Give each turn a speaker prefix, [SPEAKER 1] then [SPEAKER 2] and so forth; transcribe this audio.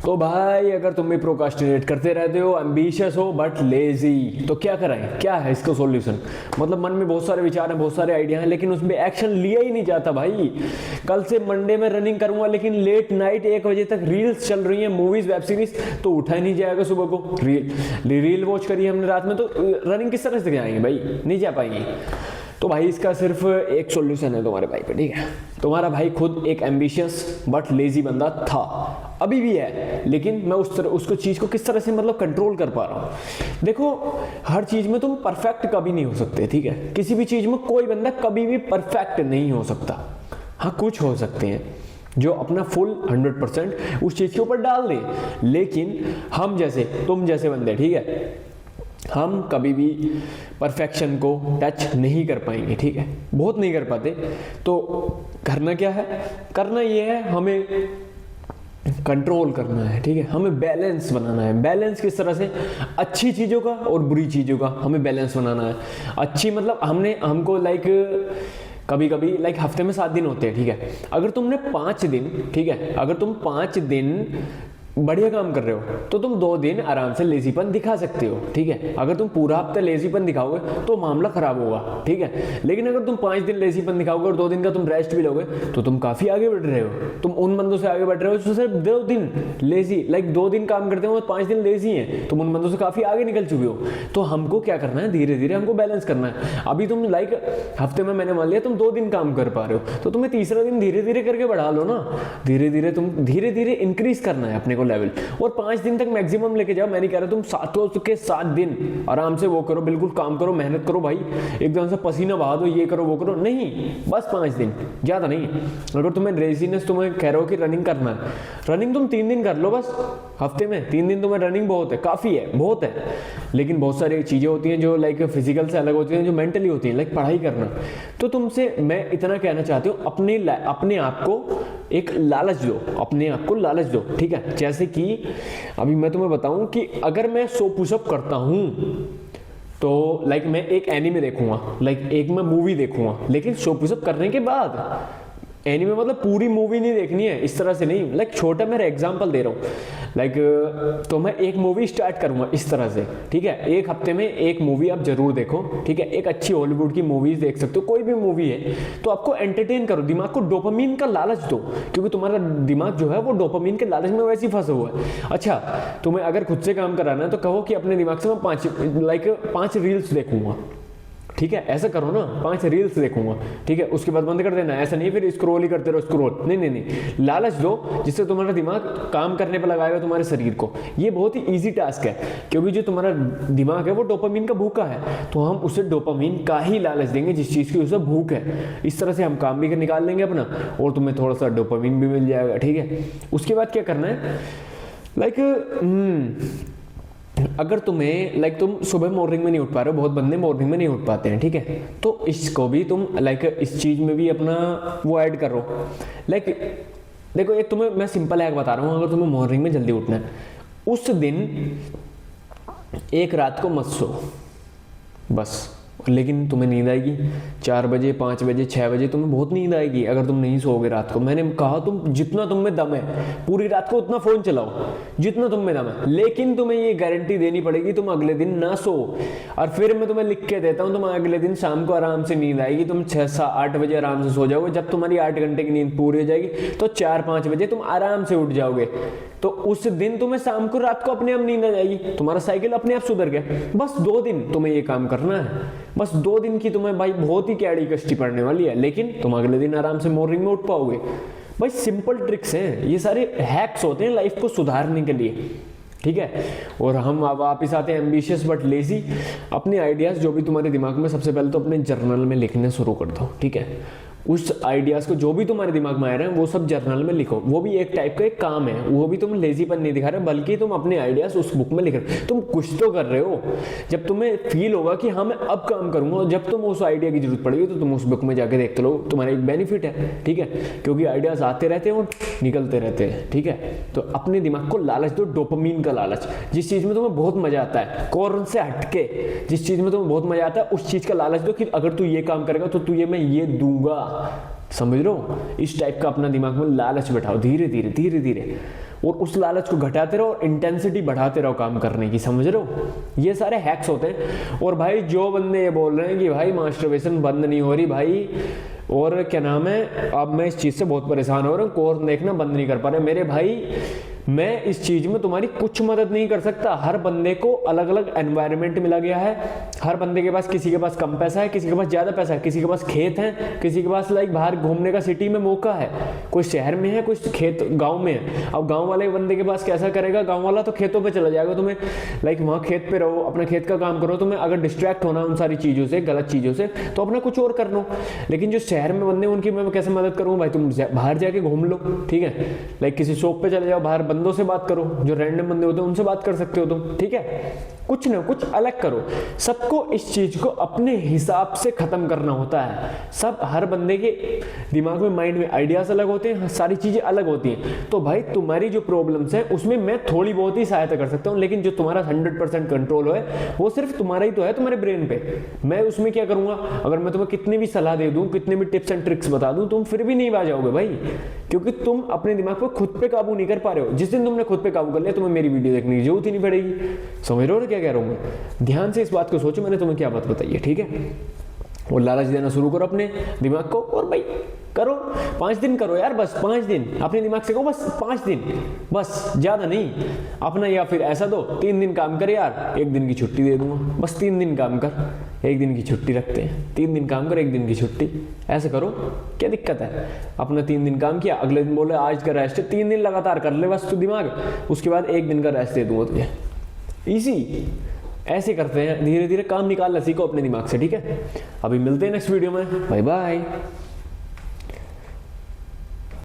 [SPEAKER 1] तो भाई अगर तुम भी प्रोकास्टिनेट करते रहते हो, एम्बिशियस हो बट लेजी, तो क्या करें? क्या है इसका सॉल्यूशन? मतलब मन में बहुत सारे विचार हैं, बहुत सारे आइडिया हैं, लेकिन उसमें एक्शन लिया ही नहीं जाता भाई। कल से मंडे में रनिंग करूंगा, लेकिन लेट नाइट 1 बजे तक रील्स चल रही हैं, मूवीज वेब सीरीज, तो उठा ही नहीं जाएगा सुबह को। रील वॉच करी हमने रात में, तो रनिंग किस तरह से जाएंगे भाई? नहीं जा पाएंगे। तो भाई इसका सिर्फ एक सॉल्यूशन है तुम्हारे भाई पे, ठीक है? तुम्हारा भाई खुद एक एम्बिशियस बट लेजी बंदा था, अभी भी है, लेकिन मैं उसको चीज को किस तरह से मतलब कंट्रोल कर पा रहा हूं। देखो, हर चीज में तुम परफेक्ट कभी नहीं हो सकते, ठीक है? किसी भी चीज में कोई बंदा कभी भी परफेक्ट नहीं हो सकता। हाँ, कुछ हो सकते हैं जो अपना फुल 100% उस चीज के ऊपर डाल दें, लेकिन हम जैसे, तुम जैसे बंदे, ठीक है, हम कभी भी परफेक्शन को टच नहीं कर पाएंगे, ठीक है? बहुत नहीं कर पाते। तो करना क्या है? करना ये है, हमें कंट्रोल करना है, ठीक है? हमें बैलेंस बनाना है। बैलेंस किस तरह से? अच्छी चीजों का और बुरी चीजों का हमें बैलेंस बनाना है। अच्छी मतलब हमको कभी कभी हफ्ते में 7 दिन होते हैं, ठीक है? अगर तुमने 5 दिन, ठीक है, अगर तुम 5 दिन बढ़िया काम कर रहे हो, तो तुम 2 दिन आराम से लेजीपन दिखा सकते हो, ठीक है? अगर तुम पूरा हफ्ता लेजीपन दिखाओगे तो मामला खराब होगा, ठीक है? लेकिन अगर तुम 5 दिन लेजीपन दिखाओगे और 2 दिन का तुम रेस्ट भी लोगे, तो तुम काफी आगे बढ़ रहे हो। तुम उन बंदों से आगे बढ़ रहे हो जो सिर्फ 2 दिन लेजी, 2 दिन काम करते हो और 5 दिन लेजी हैं। तुम उन बंदों से काफी आगे निकल चुके हो। तो हमको क्या करना है? धीरे धीरे हमको बैलेंस करना है। अभी तुम हफ्ते में, मैंने मान लिया तुम 2 दिन काम कर पा रहे हो, तो तुम्हें तीसरा दिन धीरे धीरे करके बढ़ा लो ना। धीरे धीरे इंक्रीज करना है अपने को लेवल, और 5 दिन तक मैक्सिमम लेके जाओ। मैं नहीं कह रहा तुम 7 दिन आराम से वो करो, बिल्कुल काम करो, मेहनत करो भाई, एकदम से पसीना बहा दो, ये करो वो करो, नहीं, बस 5 दिन, ज्यादा नहीं। अगर तुम्हें रेजीनेस, तुम्हें कह रहे हो कि रनिंग करना है, रनिंग तुम 3 दिन कर लो बस हफ्ते में। 3 दिन तुम्हें रनिंग बहुत है, काफी है, बहुत है। लेकिन बहुत सारी चीजें होती हैं जो फिजिकल से अलग होती हैं, जो मेंटली होती हैं, पढ़ाई करना। तो तुमसे मैं इतना कहना चाहती हूँ, अपने आप को एक लालच दो, अपने आप को लालच दो, ठीक है? जैसे कि अभी मैं तुम्हें बताऊं कि अगर मैं 100 पुशअप करता हूं, तो मैं एक एनीमे देखूंगा, एक मैं मूवी देखूंगा, लेकिन 100 पुशअप करने के बाद। एनीमे मतलब पूरी मूवी नहीं देखनी है, इस तरह से नहीं। छोटा मेरा एग्जांपल दे रहा हूँ। तो मैं एक मूवी स्टार्ट करूंगा इस तरह से, ठीक है? एक हफ्ते में एक मूवी आप जरूर देखो, ठीक है? एक अच्छी हॉलीवुड की मूवीज देख सकते हो, कोई भी मूवी है, तो आपको एंटरटेन करो, दिमाग को डोपामीन का लालच दो, क्योंकि तुम्हारा दिमाग जो है वो डोपामीन के लालच में वैसे ही फंसा हुआ है। अच्छा, तुम्हें अगर खुद से काम कराना है, तो कहो कि अपने दिमाग से मैं 5 रील्स देखूंगा, ठीक है? ऐसा करो ना, 5 रील्स देखूंगा, ठीक है? उसके बाद बंद कर देना। ऐसा नहीं फिर स्क्रॉल ही करते रहो, स्क्रॉल नहीं। लालच दो जिससे तुम्हारा दिमाग काम करने पर लगाएगा तुम्हारे शरीर को। ये बहुत ही इजी टास्क है, क्योंकि जो तुम्हारा दिमाग है वो डोपामीन का भूखा है, तो हम उसे डोपामीन का ही लालच देंगे जिस चीज की उसे भूख है। इस तरह से हम काम भी निकाल लेंगे अपना, और तुम्हें थोड़ा सा डोपामीन भी मिल जाएगा, ठीक है? उसके बाद क्या करना है? अगर तुम्हें तुम सुबह मॉर्निंग में नहीं उठ पा रहे हो, बहुत बंदे मॉर्निंग में नहीं उठ पाते हैं, ठीक है? तो इसको भी तुम इस चीज में भी अपना वो ऐड करो। देखो, एक तुम्हें मैं सिंपल हैक बता रहा हूँ। अगर तुम्हें मॉर्निंग में जल्दी उठना है, उस दिन एक रात को मत सो बस। लेकिन तुम्हें नींद आएगी 4 बजे, 5 बजे, 6 बजे, तुम्हें बहुत नींद आएगी अगर तुम नहीं सोओगे रात को। मैंने कहा तुम जितना तुम में दम है पूरी रात को उतना फोन चलाओ जितना तुम में दम है, लेकिन तुम्हें ये गारंटी देनी पड़ेगी तुम अगले दिन ना सो। और फिर मैं तुम्हें लिख के देता हूँ, तुम अगले दिन शाम को आराम से नींद आएगी, तुम 6-8 बजे आराम से सो जाओगे। जब तुम्हारी 8 घंटे की नींद पूरी हो जाएगी, तो 4-5 बजे तुम आराम से उठ जाओगे। तो उस दिन तुम्हें शाम को, रात को अपने आप नींद आ जाएगी, तुम्हारा साइकिल अपने आप सुधर गया। बस 2 दिन तुम्हें ये काम करना है, बस 2 दिन की तुम्हें भाई बहुत ही कैड़ी कष्टी पड़ने वाली है, लेकिन तुम अगले दिन आराम से मॉर्निंग में उठ पाओगे। भाई सिंपल ट्रिक्स हैं ये, सारे हैक्स होते हैं लाइफ को सुधारने के लिए, ठीक है? और हम अब वापिस आते हैं एम्बिशियस बट लेजी। अपने आइडियाज जो भी तुम्हारे दिमाग में, सबसे पहले तो अपने जर्नल में लिखने शुरू कर दो, ठीक है? उस आइडियाज को जो भी तुम्हारे दिमाग में आ रहे हैं वो सब जर्नल में लिखो। वो भी एक टाइप का एक काम है, वो भी तुम लेजीपन नहीं दिखा रहे, बल्कि तुम अपने आइडियाज उस बुक में लिख रहे हो। तुम कुछ तो कर रहे हो। जब तुम्हें फील होगा कि हाँ मैं अब काम करूंगा, और जब तुम उस आइडिया की जरूरत पड़ेगी, तो तुम उस बुक में जाके देखते लो, तुम्हारा एक बेनिफिट है, ठीक है? क्योंकि आइडियाज आते रहते हैं और निकलते रहते हैं, ठीक है? तो अपने दिमाग को लालच दो, डोपामीन का लालच। जिस चीज में तुम्हें बहुत मजा आता है, कॉर्न से हटके जिस चीज में तुम्हें बहुत मजा आता है, उस चीज का लालच दो कि अगर तू ये काम करेगा तो तुझे मैं ये दूंगा। समझ लो, इस टाइप का अपना दिमाग में लालच बैठाओ, धीरे धीरे धीरे धीरे। और उस लालच को घटाते रहो और इंटेंसिटी बढ़ाते रहो काम करने की, समझ रहे हो? ये सारे हैक्स होते हैं। और भाई जो बंदे ये बोल रहे हैं कि भाई मास्टरबेशन बंद नहीं हो रही भाई, और क्या नाम है, अब मैं इस चीज़ से बहुत परेशान हो रहा हूँ, कोर्स देखना बंद नहीं कर पा रहे, मेरे भाई मैं इस चीज़ में तुम्हारी कुछ मदद नहीं कर सकता। हर बंदे को अलग अलग एनवायरनमेंट मिला गया है, हर बंदे के पास, किसी के पास कम पैसा है, किसी के पास ज़्यादा पैसा है, किसी के पास खेत है, किसी के पास लाइक बाहर घूमने का सिटी में मौका है, कोई शहर में है, कोई खेत गाँव में है। अब गाँव वाले बंदे के पास कैसा करेगा, गाँव वाला तो खेतों पर चला जाएगा, तुम्हें लाइक वहाँ खेत पे रहो, अपना खेत का काम करो, तुम्हें अगर डिस्ट्रैक्ट होना उन सारी चीज़ों से, गलत चीज़ों से, तो अपना कुछ और कर लो। लेकिन जो शहर में बंदे उनकी मैं कैसे मदद करूँ भाई, तुम बाहर जाके घूम लो, ठीक है, लाइक किसी शॉप पे चले जाओ, बाहर बंदों से बात करो, जो रैंडम बंदे होते हैं उनसे बात कर सकते हो तुम, ठीक है, कुछ ना कुछ अलग करो। सबको इस चीज को अपने हिसाब से खत्म करना होता है। सब हर बंदे के दिमाग में, माइंड में आइडियाज अलग होते हैं, सारी चीजें अलग होती हैं। तो भाई तुम्हारी जो प्रॉब्लम्स है उसमें मैं थोड़ी बहुत ही सहायता कर सकता हूँ, लेकिन जो तुम्हारा 100% कंट्रोल है वो सिर्फ तुम्हारा ही तो है, तुम्हारे ब्रेन पे। मैं उसमें क्या करूंगा, अगर मैं तुम्हें कितनी भी सलाह दे दूं, कितने भी टिप्स एंड ट्रिक्स बता दूं, तुम फिर भी नहीं आ जाओगे भाई, क्योंकि तुम अपने दिमाग पर खुद पे काबू नहीं कर पा रहे हो। जिस दिन तुमने खुद पे काबू कर लिया, तुम्हें मेरी वीडियो देखने की जरूरत ही नहीं पड़ेगी। समझ रहे हो क्या कह रहा हूं मैं? ध्यान से इस बात को सोचो, मैंने तुम्हें क्या बात बताई है, ठीक है? और लालच देना शुरू करो अपने दिमाग को, और भाई करो 5 दिन करो यार, बस 5 दिन अपने दिमाग से कहो, बस 5 दिन, बस ज्यादा नहीं अपना। या फिर ऐसा दो 3 दिन काम कर यार, 1 दिन की छुट्टी दे दूंगा, बस 3 दिन काम कर, 1 दिन की छुट्टी रखते हैं, 3 दिन काम कर 1 दिन की छुट्टी, ऐसे करो, क्या दिक्कत है? अपना 3 दिन काम किया, अगले दिन बोले आज का रेस्ट है, 3 दिन लगातार कर ले बस तू दिमाग, उसके बाद 1 दिन का रेस्ट दे दूंगा तुझे। इजी ऐसे करते हैं, धीरे धीरे काम निकालना सीखो अपने दिमाग से, ठीक है? अभी मिलते हैं नेक्स्ट वीडियो में, बाय बाय।